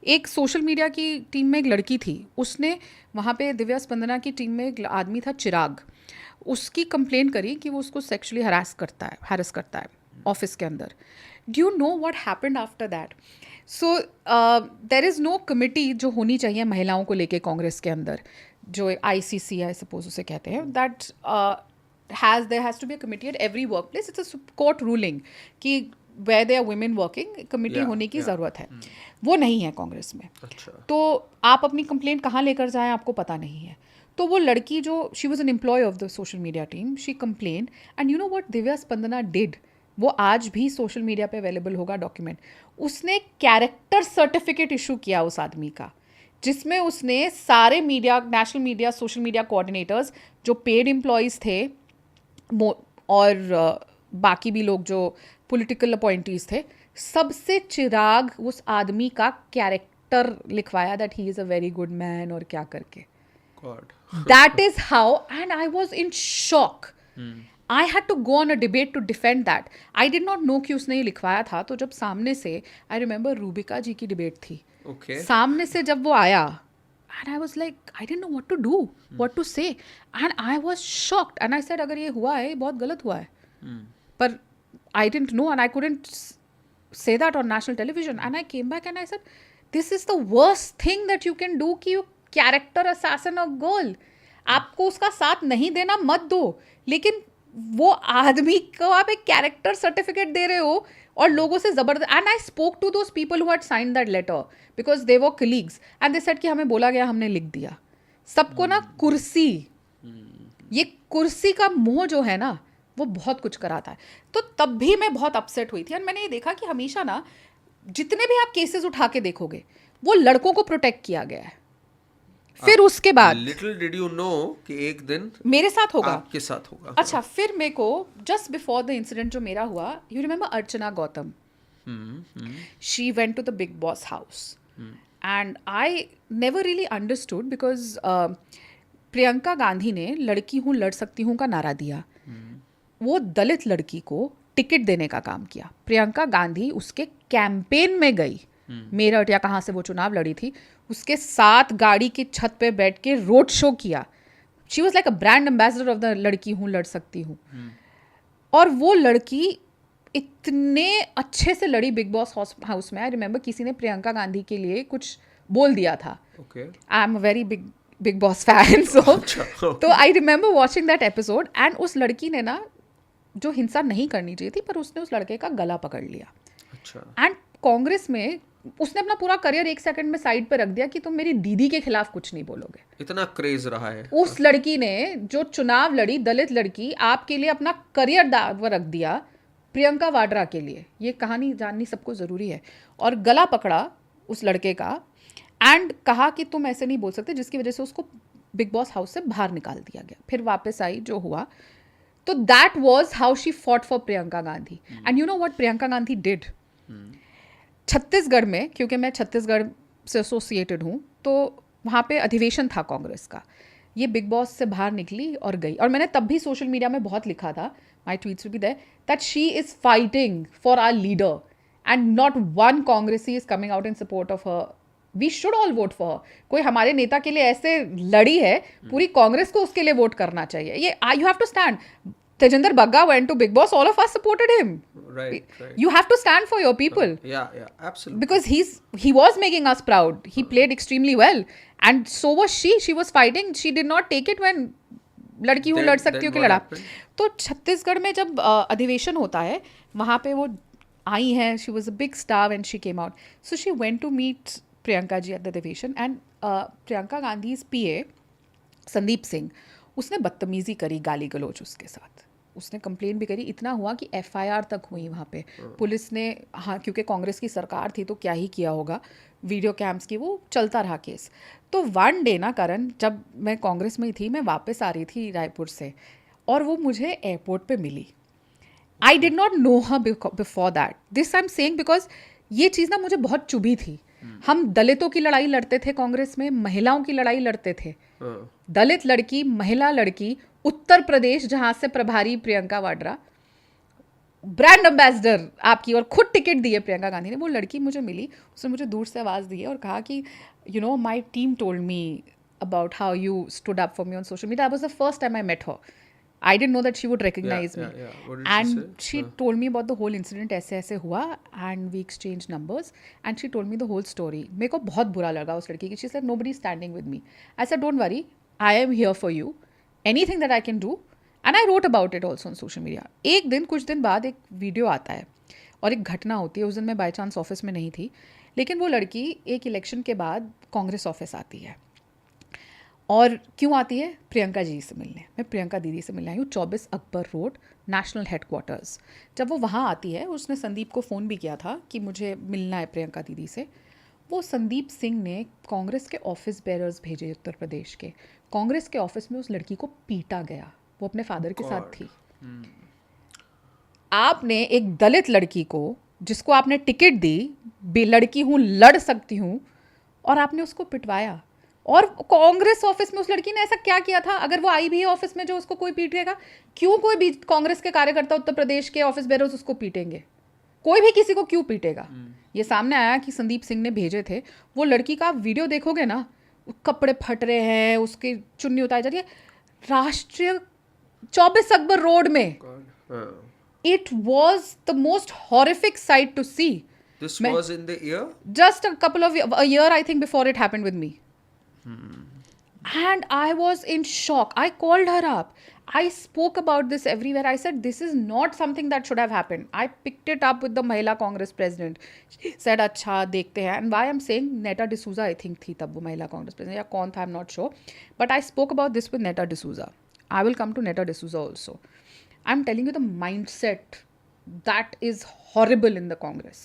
एक social media की team में एक लड़की थी, उसने वहाँ पे दिव्या स्पंदना की टीम में एक आदमी था चिराग, उसकी कंप्लेन करी कि वो उसको सेक्सुअली हैरेस करता है ऑफिस के अंदर. Do you know what happened after that? So there is no committee जो होनी चाहिए महिलाओं को लेके कांग्रेस के अंदर, जो ICC आई सपोज उसे कहते हैं, that there has to be a committee at every workplace. It's a court ruling कि where there are women working, committee होने की ज़रूरत है. वो नहीं है कांग्रेस में. अच्छा. तो आप अपनी कंप्लेंट कहाँ लेकर जाएं आपको पता नहीं है. तो वो लड़की जो she was an employee of the social media team, she complain, and you know what Divya Spandana did, वो आज भी सोशल मीडिया पे अवेलेबल होगा डॉक्यूमेंट. उसने कैरेक्टर सर्टिफिकेट इशू किया उस आदमी का, जिसमें उसने सारे media, national media, social media coordinators जो पेड एम्प्लॉयज़ थे और बाकी भी लोग जो पॉलिटिकल अपॉइंटीज थे, सबसे चिराग उस आदमी का कैरेक्टर लिखवाया that he is a very good man और क्या करके. That is how, and I was in shock. I had to go on a debate to defend that. I did not know कि उसने ये लिखवाया था. तो जब सामने से, आई रिमेंबर रूबिका जी की डिबेट थी, सामने से जब वो आया, and I was like, I didn't know what to do, what to say, and I was shocked, and I said अगर ये हुआ है, बहुत गलत हुआ है. पर I didn't know, and I couldn't say that on national television, and I came back and I said, this is the worst thing that you can do कि you character assassin a girl. आपको उसका साथ नहीं देना मत दो, लेकिन वो आदमी को आप एक कैरेक्टर सर्टिफिकेट दे रहे हो और लोगों से ज़बरदस्त. And I spoke to those people who had signed that letter because they were colleagues, and they said कि हमें बोला गया, हमने लिख दिया. सबको ना कुर्सी, ये कुर्सी का मोह जो है ना, वो बहुत कुछ कराता है. तो तब भी मैं बहुत अपसेट हुई थी. एंड मैंने ये देखा कि हमेशा ना, जितने भी आप केसेस उठा के देखोगे, वो लड़कों को प्रोटेक्ट किया गया है. फिर उसके बाद लिटिल डिड यू नो कि एक दिन मेरे साथ होगा, आपके साथ होगा. अच्छा, फिर मेरे को जस्ट बिफोर द इंसिडेंट जो मेरा हुआ, you remember Archana Gautam, she went to the Bigg Boss house, and I never really understood because Priyanka Gandhi ने लड़की हूँ लड़ सकती हूँ का नारा दिया. वो दलित लड़की को टिकट देने का काम किया. प्रियंका गांधी उसके कैंपेन में गई, मेरठ या कहाँ से वो चुनाव लड़ी थी, उसके साथ गाड़ी की छत पे बैठ के रोड शो किया. She was like a brand ambassador of the लड़की हूँ लड़ सकती हूँ. और वो लड़की इतने अच्छे से लड़ी बिग बॉस हाउस में. आई रिमेंबर किसी ने प्रियंका गांधी के लिए कुछ बोल दिया था. I am a very Bigg Boss fan, so तो I remember watching that episode, and उस लड़की ने ना, जो हिंसा नहीं करनी चाहिए थी, पर उसने उस लड़के का गला पकड़ लिया. एंड कांग्रेस में उसने अपना पूरा करियर एक सेकंड में साइड पे रख दिया कि तुम मेरी दीदी के खिलाफ कुछ नहीं बोलोगे. इतना क्रेज रहा है उस लड़की ने, जो चुनाव लड़ी, दलित लड़की, आपके लिए अपना करियर दाव रख दिया प्रियंका वाड्रा के लिए. ये कहानी जाननी सबको ज़रूरी है. और गला पकड़ा उस लड़के का एंड कहा कि तुम ऐसे नहीं बोल सकते, जिसकी वजह से उसको बिग बॉस हाउस से बाहर निकाल दिया गया. फिर वापस आई, जो हुआ. तो that was how she fought for Priyanka Gandhi. And you know what Priyanka Gandhi did? Chhattisgarh में, क्योंकि मैं छत्तीसगढ़ से एसोसिएटेड हूँ, तो वहाँ पे अधिवेशन था कांग्रेस का. ये बिग बॉस से बाहर निकली और गई. और मैंने तब भी सोशल मीडिया में बहुत लिखा था, my tweets will be there, that she is fighting for our leader and not one कांग्रेसी is coming out in support of her. We should all vote for her. कोई हमारे नेता के लिए ऐसे लड़ी है, पूरी कांग्रेस को उसके लिए वोट करना चाहिए. ये you have to stand. Tejinder Bagga went to Big Boss, all of us supported him. Right. You have to stand for your people. Yeah, absolutely. Because he was making us proud. He played extremely well. And so was she. She was fighting. She did not take it when लड़की हूँ लड़ सकती हूँ कि लड़ा. तो छत्तीसगढ़ में जब अधिवेशन होता है, वहाँ पे वो आई हैं. She was a big star when she came out. So she went to meet Priyanka ji at the अधिवेशन, and Priyanka Gandhi's PA Sandeep Singh, उसने बदतमीजी करी, गाली गलौज उसके साथ. उसने कंप्लेन भी करी. इतना हुआ कि FIR तक हुई वहाँ पे. पुलिस ने, हाँ, क्योंकि कांग्रेस की सरकार थी तो क्या ही किया होगा, वीडियो कैम्स की, वो चलता रहा केस. तो वन डे ना करण, जब मैं कांग्रेस में ही थी, मैं वापस आ रही थी रायपुर से, और वो मुझे एयरपोर्ट पे मिली. I did not know her before that. This I am saying because ये चीज़ ना मुझे बहुत चुभी थी. हम दलितों की लड़ाई लड़ते थे कांग्रेस में, महिलाओं की लड़ाई लड़ते थे. दलित लड़की, महिला लड़की, उत्तर प्रदेश जहाँ से प्रभारी प्रियंका वाड्रा, ब्रांड एम्बेसडर आपकी और खुद टिकट दी है प्रियंका गांधी ने। वो लड़की मुझे मिली, उसने मुझे दूर से आवाज़ दी है और कहा कि you know my team told me about how you stood up for me on social media. That was the first time I met her. I didn't know that she would recognize me. yeah. What did she And say? she told me about the whole incident, ऐसे ऐसे हुआ, and we exchanged numbers, and she told me the whole story. मेरे को बहुत बुरा लगा उस लड़की की। She said nobody is standing with me. I said don't worry, I am here for you. Anything that I can do, and I wrote about it also on social media. एक दिन कुछ दिन बाद एक वीडियो आता है और एक घटना होती है। उस दिन मैं बाई चांस ऑफिस में नहीं थी, लेकिन वो लड़की एक इलेक्शन के बाद कांग्रेस ऑफिस आती है। और क्यों आती है? प्रियंका जी से मिलने। मैं प्रियंका दीदी से मिलने आई हूँ 24 अकबर रोड, नेशनल हेडक्वार्टर्स। जब वो वहाँ आती है, उसने संदीप को फ़ोन भी किया था कि मुझे मिलना है प्रियंका दीदी से। वो संदीप सिंह ने कांग्रेस के ऑफिस बेरर्स भेजे उत्तर प्रदेश के। कांग्रेस के ऑफिस में उस लड़की को पीटा गया। वो अपने फादर के साथ थी। आपने एक दलित लड़की को, जिसको आपने टिकट दी, लड़की हूँ, लड़ सकती हूँ, और आपने उसको पिटवाया। और कांग्रेस ऑफिस में उस लड़की ने ऐसा क्या किया था? अगर वो आई भी है ऑफिस में जो उसको कोई पीटेगा, क्यों कोई भी कांग्रेस के कार्यकर्ता उत्तर प्रदेश के ऑफिस बेरर्स उसको पीटेंगे? कोई भी किसी को क्यों पीटेगा? ये सामने आया कि संदीप सिंह ने भेजे थे। वो लड़की का आप वीडियो देखोगे ना, कपड़े फट रहे हैं, उसकी चुन्नी उतारी जा रही है, राष्ट्रीय 24 अकबर रोड में। It was the most horrific sight to see. This was in the year? Just a year, I think, before it happened with me. And I was in shock. I called her up. I spoke about this everywhere. I said, this is not something that should have happened. I picked it up with the Mahila Congress president. She said, अच्छा देखते हैं. And why I'm saying Neta D'Souza, I think थी तब वो महिला Congress president, या कौन था, I'm not sure. But I spoke about this with Neta D'Souza. I will come to Neta D'Souza also. I'm telling you the mindset that is horrible in the Congress.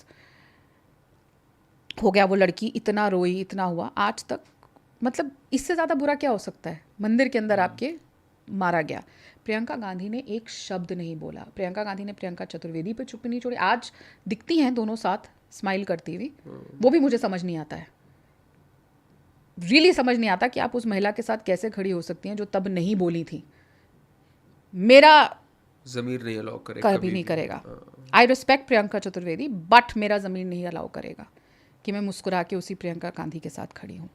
हो गया, वो लड़की इतना रोई, इतना हुआ, आज तक। मतलब इससे ज़्यादा बुरा क्या हो सकता है? मंदिर के अंदर आपके मारा गया। प्रियंका गांधी ने एक शब्द नहीं बोला। प्रियंका गांधी ने प्रियंका चतुर्वेदी पे चुप्पी नहीं छोड़ी। आज दिखती हैं दोनों साथ स्माइल करती हुई। वो भी मुझे समझ नहीं आता है, रियली समझ नहीं आता कि आप उस महिला के साथ कैसे खड़ी हो सकती हैं जो तब नहीं बोली थी। मेरा ज़मीर नहीं अलाउ करेगा, कभी नहीं करेगा। I respect Priyanka Chaturvedi, but मेरा ज़मीर नहीं अलाउ करेगा कि मैं मुस्कुरा के उसी प्रियंका गांधी के साथ खड़ी हूँ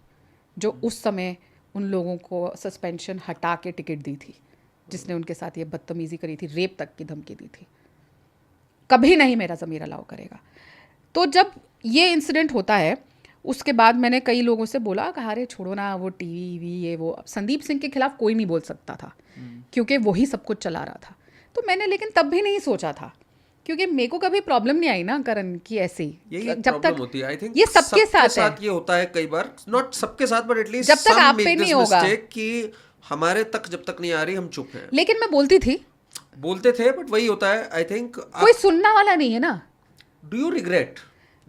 जो उस समय उन लोगों को सस्पेंशन हटा के टिकट दी थी, जिसने उनके साथ ये बदतमीज़ी करी थी, रेप तक की धमकी दी थी। कभी नहीं मेरा ज़मीर अलाउ करेगा। तो जब ये इंसिडेंट होता है, उसके बाद मैंने कई लोगों से बोला, कहा अरे छोड़ो ना, वो टीवी ये वो। संदीप सिंह के खिलाफ कोई नहीं बोल सकता था क्योंकि वही सब कुछ चला रहा था। तो मैंने लेकिन तब भी नहीं सोचा था, क्योंकि मेरे को कभी प्रॉब्लम नहीं आई ना करण की ऐसी। जब तक होती है, आई थिंक ये सबके साथ ये होता है कई बार, नॉट सबके साथ, बट एटलीस्ट जब तक आप पे नहीं होगा कि हमारे तक जब तक नहीं आ रही हम चुप हैं। लेकिन मैं बोलते थे, बट वही होता है, आई थिंक कोई सुनना वाला नहीं है ना। Do you regret?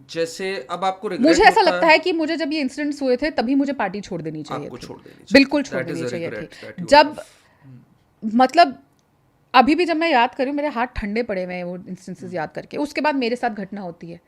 जैसे अब आपको रिग्रेट मुझे ऐसा लगता है कि मुझे जब ये इंसिडेंट्स हुए थे तभी मुझे पार्टी छोड़ देनी चाहिए थी, बिल्कुल छोड़ देनी चाहिए थी। जब मतलब अभी भी जब मैं याद करूं, मेरे हाथ ठंडे पड़े हुए हैं वो इंस्टेंसेस याद करके। उसके बाद मेरे साथ घटना होती है।